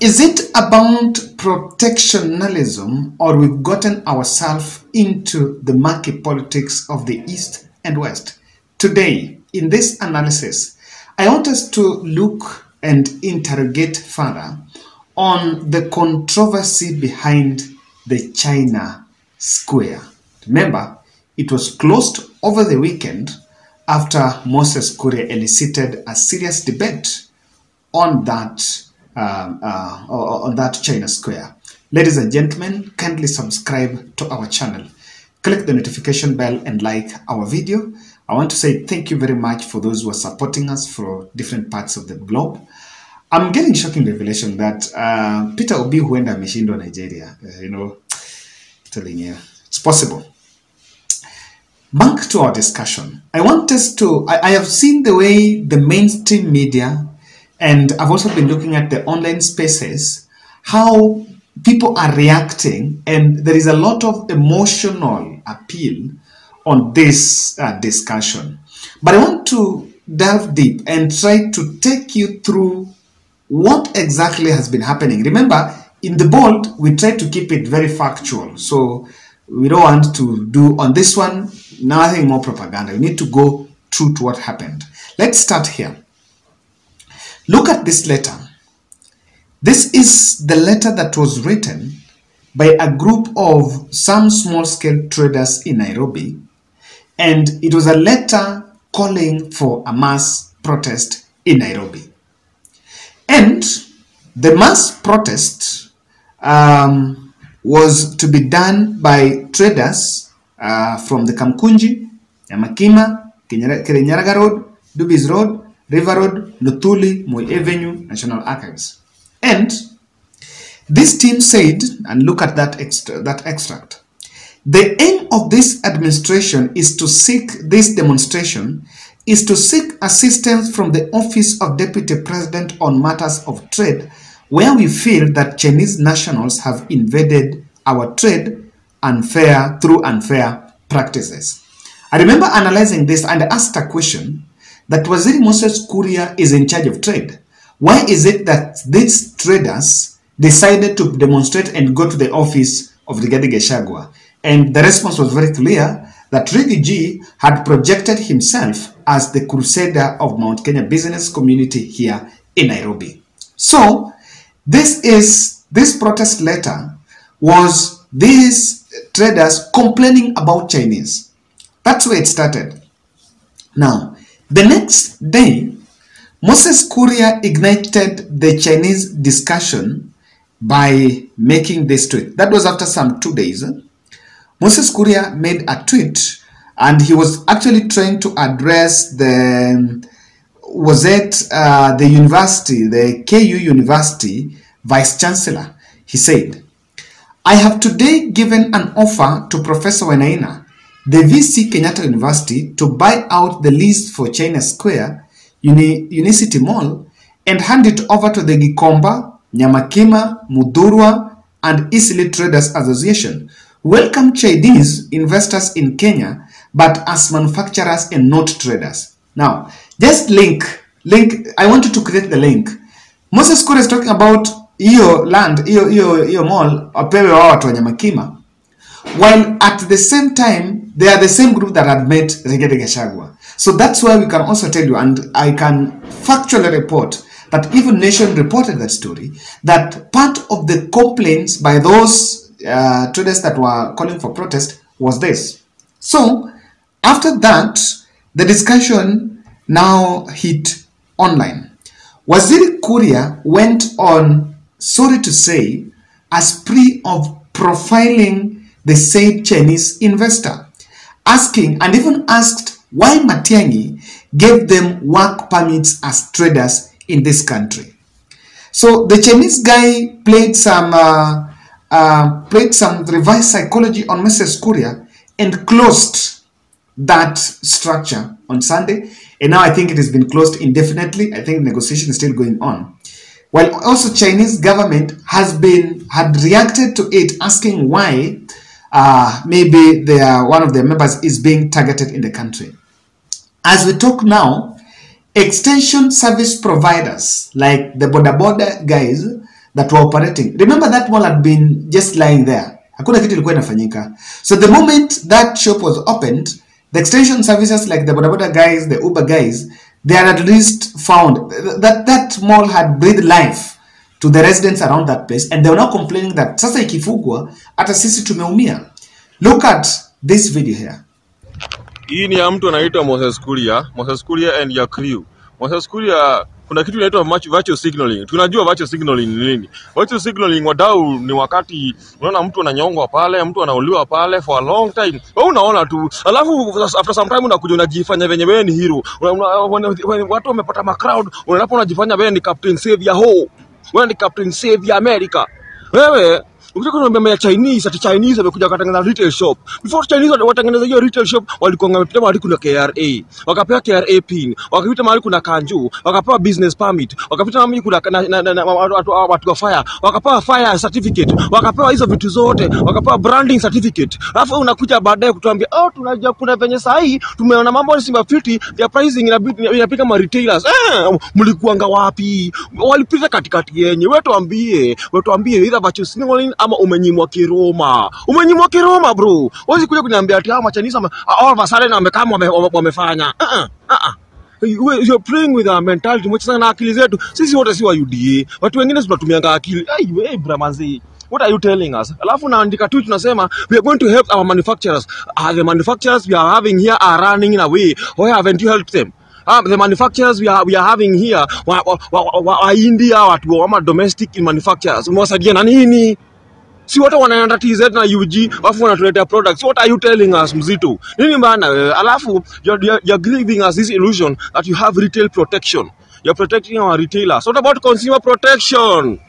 Is it about protectionism, or we've gotten ourselves into the murky politics of the East and West? Today, in this analysis, I want us to look and interrogate further on the controversy behind the China Square. Remember, it was closed over the weekend after Moses Kuria elicited a serious debate on that China Square. Ladies and gentlemen, kindly subscribe to our channel. Click the notification bell and like our video. I want to say thank you very much for those who are supporting us from different parts of the globe. I'm getting shocking revelation that Peter Obi huenda ameshindwa Nigeria. Telling you, it's possible. Back to our discussion. I have seen the way the mainstream media, and I've also been looking at the online spaces, how people are reacting, and there is a lot of emotional appeal on this discussion. But I want to delve deep and try to take you through what exactly has been happening. Remember, in the bold, we try to keep it very factual. So we don't want to do on this one, nothing more propaganda. We need to go true to what happened. Let's start here. Look at this letter. This is the letter that was written by a group of some small-scale traders in Nairobi, and it was a letter calling for a mass protest in Nairobi. And the mass protest was to be done by traders from the Kamkunji, Yamakima, Kirinyaga Road, Dubis Road, River Road, Luthuli, Moi Avenue, National Archives. And this team said, and look at that extract, the aim of this administration is to seek assistance from the Office of Deputy President on matters of trade, where we feel that Chinese nationals have invaded our trade through unfair practices. I remember analyzing this and asked a question that Waziri Moses Kuria is in charge of trade. Why is it that these traders decided to demonstrate and go to the office of Rigathi Gachagua? And the response was very clear that Rigathi had projected himself as the crusader of Mount Kenya business community here in Nairobi. So this protest letter was these traders complaining about Chinese. That's where it started. Now, the next day, Moses Kuria ignited the Chinese discussion by making this tweet. That was after some 2 days. Moses Kuria made a tweet, and he was actually trying to address the university, the KU University Vice Chancellor. He said, "I have today given an offer to Professor Wenaina, the VC Kenyatta University, to buy out the lease for China Square, Unicity Mall, and hand it over to the Gikomba, Nyamakima, Mudurwa, and Eastleigh Traders Association. Welcome Chinese investors in Kenya, but as manufacturers and not traders." Now, just link. I want you to create the link. Moses Kuria is talking about iyo land, iyo mall, apewe wa watu wa Nyamakima, while at the same time, they are the same group that had met Rigathi Gachagua. So that's why we can also tell you, and I can factually report that even Nation reported that story, that part of the complaints by those traders that were calling for protest was this. So after that, the discussion now hit online. Waziri Kuria went on, sorry to say, a spree of profiling the said Chinese investor, asking and even asked why Matiang'i gave them work permits as traders in this country. So the Chinese guy played some reverse psychology on Mrs. Kuria and closed that structure on Sunday. And now I think it has been closed indefinitely. I think negotiation is still going on. While also Chinese government had reacted to it, asking why maybe one of their members is being targeted in the country. As we talk now, extension service providers like the border guys, that were operating. Remember that mall had been just lying there. Hakuna kitu ilikuwa inafanyika. So the moment that shop was opened, the extension services like the bodaboda guys, the Uber guys, they had at least found that mall had breathed life to the residents around that place, and they were now complaining that sasa ikifugwa hata sisi tumeumia. Look at this video here. Hii ni ya mtu anaitwa Moses Kuria and your crew. Moses Kuria, kuna kitu inaitwa virtual signaling. Tunajua virtual signaling ni nini? Virtual signaling wadau ni wakati unaona mtu ananyongwa pale, mtu anauliwa pale for a long time. Wewe unaona tu. Alafu after some time unakuja unajifanya venye wewe ni hero. Watu wamepata ma crowd, unajifanya wewe ni Captain Savior ho. Wewe ni Captain Savior America. Wewe ukitaka kunambia Chinese wamekuja kutengeneza retail shop. Before Chinese watengeneza hiyo retail shop walikuwa wamepita mahali kuna KRA. Wakapewa KRA pin. Wakapita mahali kuna kanju. Wakapewa business permit. Wakapita mahali kuna watu wa fire. Wakapewa fire certificate. Wakapewa hizo vitu zote. Wakapewa branding certificate. Alafu unakuja baadaye kutuambia tunajua kuna venye sahi tumeona mambo ni simba fiti ya pricing inapita kama retailers. Mlikuanga wapi? Walipita katikati yenye. Wewe tuambie either virtual signaling ama umenyimwa kiroma bro. Wazi kuja kuniambia ati ama Chinese all of a sudden wamefanya. You're playing with our mentality. Mwacha sana akili zetu. Sisi wote si wa UDA. Watu wengine tunatumianga akili. Hey bramazi. What are you telling us? Alafu naandika tu tunasema we are going to help our manufacturers. The manufacturers we are having here are running in a way. Why haven't you helped them? The manufacturers we are having here wa India watu wa domestic manufacturers. Mwasaidia na nini? Si watu wanaenda TZ na UG afu wanatuletea products. What are you telling us mzito? Nini maana alafu you're giving us this illusion that you have retail protection. You're protecting our retailers. What about consumer protection?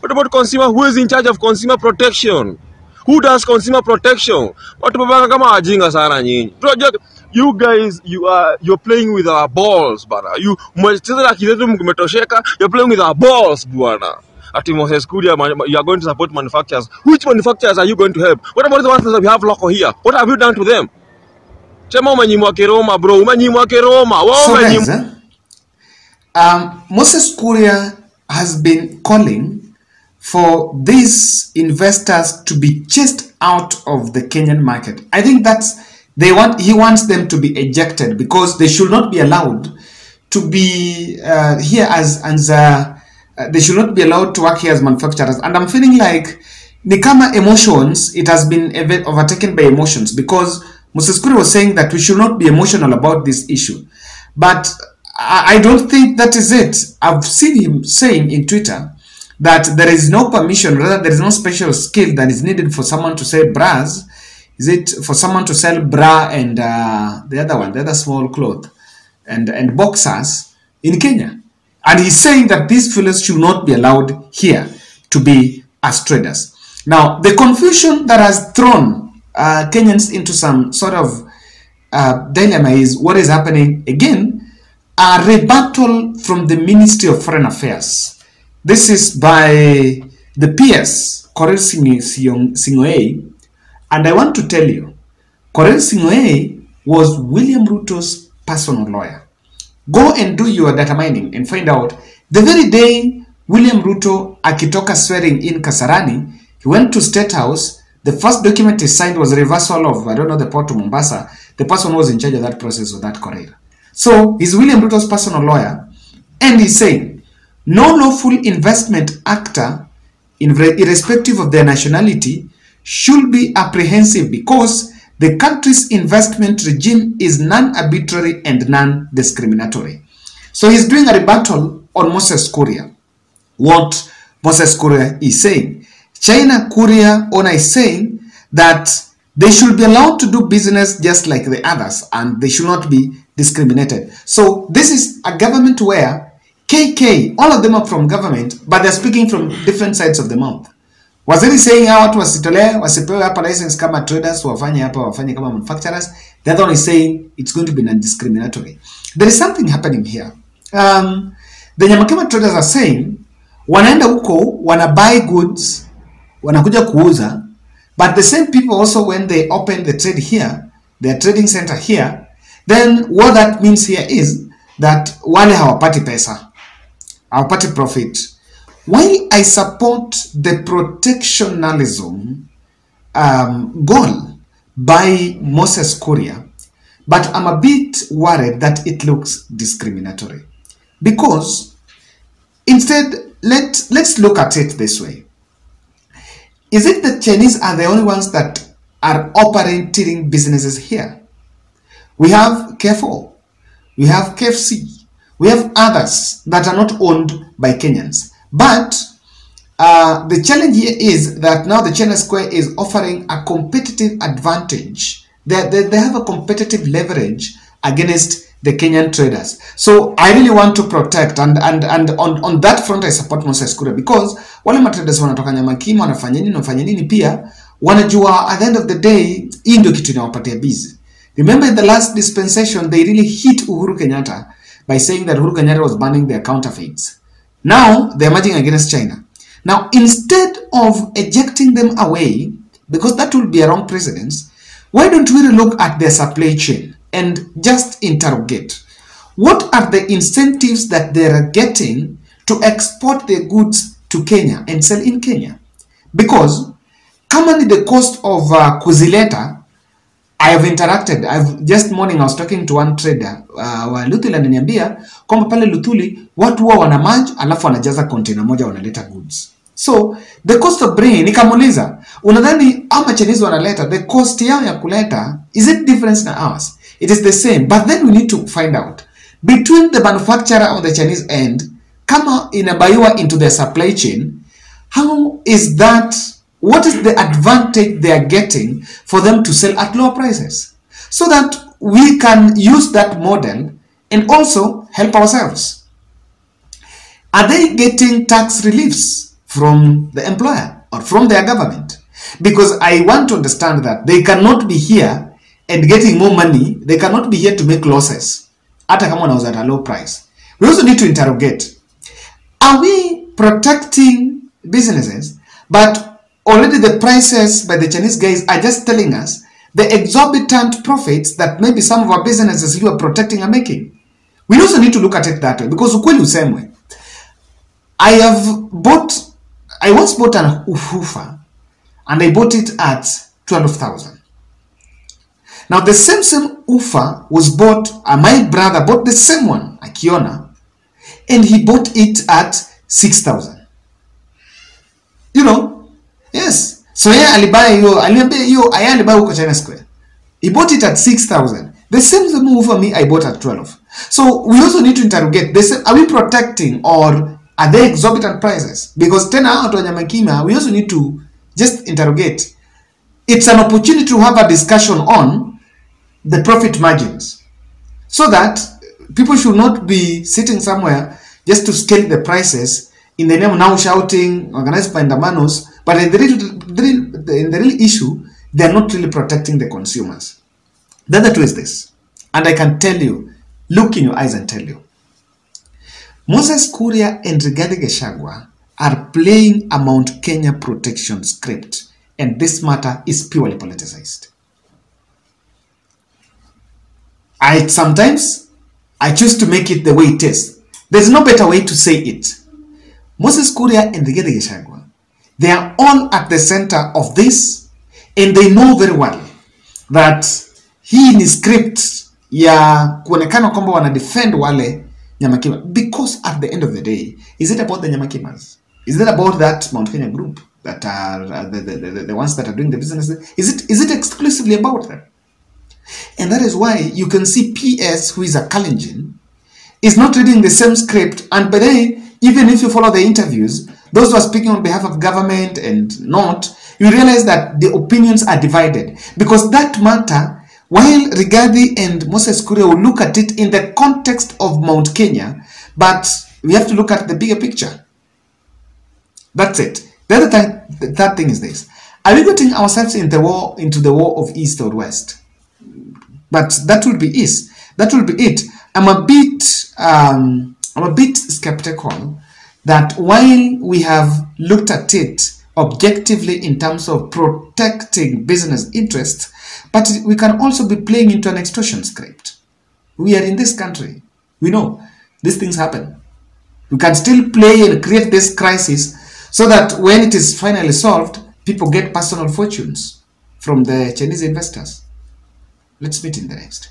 What about consumer? Who is in charge of consumer protection? Who does consumer protection? Watu babanga kama wajinga sana nyinyi. You guys, you're playing with our balls, bana. You you're playing with our balls, bwana. At Moses Kuria, you are going to support manufacturers. Which manufacturers are you going to help? What about the ones that we have local here? What have you done to them? Chema umenyimwa kiroma, bro. Umenyimwa kiroma. So guys, Moses Kuria has been calling for these investors to be chased out of the Kenyan market. I think he wants them to be ejected because they should not be allowed to be here they should not be allowed to work here as manufacturers. And I'm feeling like Nikama emotions, it has been overtaken by emotions, because Moses Kuria was saying that we should not be emotional about this issue. But I don't think that is it. I've seen him saying in Twitter that there is no permission, rather there is no special skill that is needed for someone to say bras. Is it for someone to sell bra and the other small cloth and boxers in Kenya? And he's saying that these fellows should not be allowed here to be as traders. Now, the confusion that has thrown Kenyans into some sort of dilemma is what is happening again. A rebuttal from the Ministry of Foreign Affairs. This is by the PS, Korel Sing'oei. And I want to tell you, Korel Sing'oei was William Ruto's personal lawyer. Go and do your data mining and find out. The very day William Ruto akitoka swearing in Kasarani, he went to State House. The first document he signed was a reversal of, I don't know, the port to Mombasa. The person who was in charge of that process was that Korel. So he's William Ruto's personal lawyer, and he's saying, no lawful investment actor, irrespective of their nationality, should be apprehensive because the country's investment regime is non-arbitrary and non-discriminatory. So he's doing a rebuttal on Moses Kuria. What Moses Kuria is saying. China Kuria owner is saying that they should be allowed to do business just like the others and they should not be discriminated. So this is a government where KK, all of them are from government, but they're speaking from different sides of the mouth. Waziri saying watu wasitolee, wasipewe hapa license kama traders, wafanye hapa, wafanye kama manufacturers. The other one is saying it's going to be non-discriminatory. There is something happening here. The Nyamakema traders are saying, wanaenda huko, wana buy goods, wanakuja kuuza, but the same people also when they open the trade here, their trading center here, then what that means here is that wale hawapati pesa, hawapati profit. while I support the protectionism goal by Moses Kuria, but I'm a bit worried that it looks discriminatory. Because instead, let's look at it this way. Is it the Chinese are the only ones that are operating businesses here? We have K4, we have KFC, we have others that are not owned by Kenyans. But the challenge here is that now the China Square is offering a competitive advantage. They have a competitive leverage against the Kenyan traders. So I really want to protect, and on that front I support Moses Kuria, because wale matraders wanatoka Nyamakima wanafanya nini pia wanajua at the end of the day hii ndio kitu inawapatia busy. Remember in the last dispensation they really hit Uhuru Kenyatta by saying that Uhuru Kenyatta was banning their counterfeits. Now they're marching against China. Now instead of ejecting them away, because that will be a wrong precedence, why don't we look at their supply chain and just interrogate what are the incentives that they are getting to export their goods to Kenya and sell in Kenya? Because commonly the cost of kuzileta, I have interacted. Just morning I was talking to one trader wa Luthuli ananiambia kwamba pale Luthuli watu huwa wanamerge alafu wanajaza container moja wanaleta goods. So the cost of bringing, nikamuuliza unadhani ama Chinese wanaleta the cost yao ya kuleta, is it different na ours? It is the same, but then we need to find out between the manufacturer on the Chinese end kama inabaywa into their supply chain, how is that? What is the advantage they are getting for them to sell at lower prices? So that we can use that model and also help ourselves. Are they getting tax reliefs from the employer or from their government? Because I want to understand that they cannot be here and getting more money. They cannot be here to make losses. Hata kama wanauza at a low price. We also need to interrogate. Are we protecting businesses, but already the prices by the Chinese guys are just telling us the exorbitant profits that maybe some of our businesses you are protecting are making? We also need to look at it that way, because ukweli usemwe. I once bought an ufufa and I bought it at 12,000. Now the same ufa was bought, my brother bought the same one, Akiona, and he bought it at 6,000. You know, yes. So yeah, alibuy huko China Square. He bought it at 6,000. The same move for me, I bought at 12. So we also need to interrogate. Are we protecting or are they exorbitant prices? Because 10 out of Nyamakima, we also need to just interrogate. It's an opportunity to have a discussion on the profit margins, so that people should not be sitting somewhere just to scale the prices in the name of now shouting, organized by Ndamanos, but in the real issue, they are not really protecting the consumers. The other two is this, and I can tell you, look in your eyes and tell you, Moses Kuria and Rigathi Gachagua are playing a Mount Kenya protection script, and this matter is purely politicized. Sometimes I choose to make it the way it is. There's no better way to say it. Moses Kuria and Rigathi Gachagua, they are all at the center of this, and they know very well that hii ni script ya kuonekana kwamba wana defend wale Nyamakima, because at the end of the day, is it about the Nyamakimas? Is it about that Mount Kenya group that are the ones that are doing the business? Is it exclusively about them? And that is why you can see PS, who is a Kalenjin, is not reading the same script, and by then, even if you follow the interviews, those who are speaking on behalf of government and not, you realize that the opinions are divided. Because that matter, while Rigathi and Moses Kuria will look at it in the context of Mount Kenya, but we have to look at the bigger picture. That's it. The other third thing is this. Are we getting ourselves into the war of East or West? But that will be it. That will be it. I'm a bit skeptical that while we have looked at it objectively in terms of protecting business interests, but we can also be playing into an extortion script. We are in this country. We know these things happen. We can still play and create this crisis so that when it is finally solved, people get personal fortunes from the Chinese investors. Let's meet in the next.